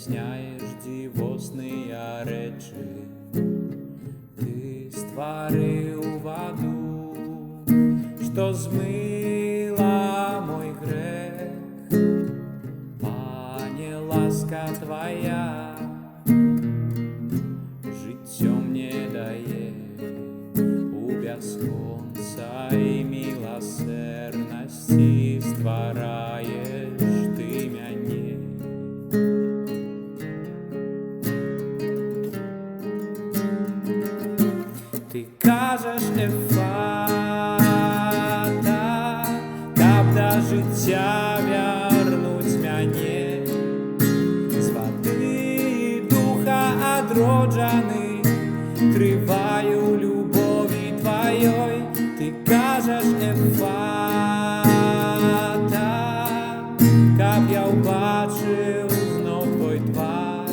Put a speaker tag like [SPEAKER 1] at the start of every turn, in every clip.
[SPEAKER 1] здійсняєш дивосні речі, ти створив воду, що змила мой грех. Пане, ласка твоя життя мне дає, у безконца і милосердності створаєш ти мене. Ти кажеш ефата, каб до життя вернуть мене, з води духа одроджений, триваю любові твоєї. Ти кажеш ефата, каб я убачив знов твой твар.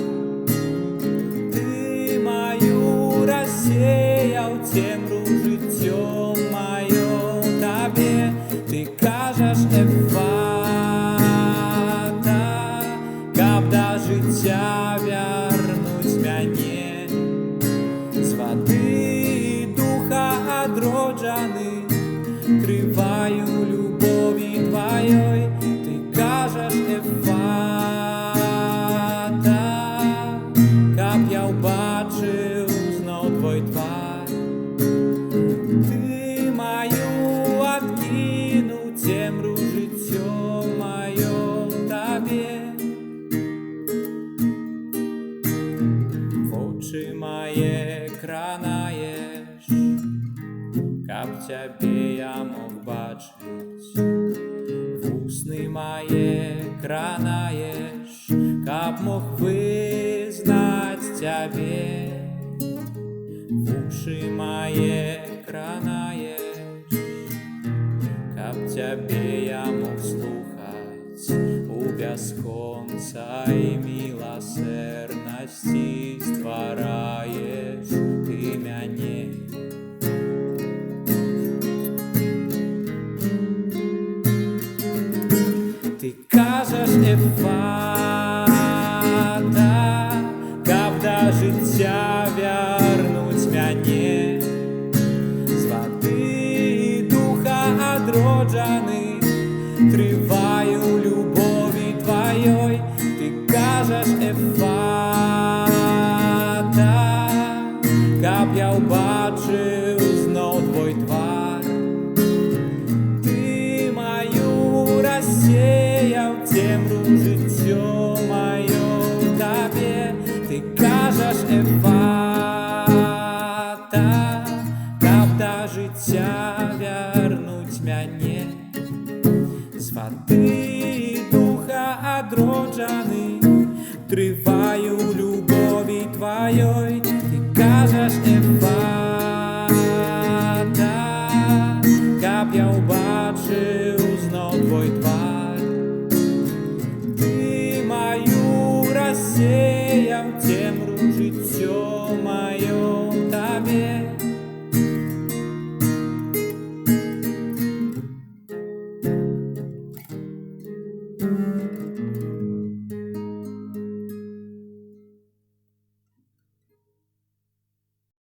[SPEAKER 1] Ти мою розсіяв темру життєм моє тобі. Ти кажеш ефата, каб до життя вернуть мене, з води духа одроджений, триваю любові твоєї. Ти кажеш ефата, каб я убачив знов твой твар. Ти мою откинув темру життя моє тобі. В очі моє кранаєш, каб тебе я мог бачить. В усни моє кранаєш, каб мог визнать тебе. В уши моє кранаєш, каб тебе я мог слухать. У безконца і милосердності створаєш ти мене. Ти кажеш ефата, каб до життя вернуть мене, з води духа одроджений, триваю любові твоєї. Ти кажеш ефата, каб я убачив знов твой твар. Ти мою розсіяв темру життя моє тобі. Ти кажеш ефата, каб до життя вернуть мене, з води духа одроджений, триваю любові твоєї. Ти кажеш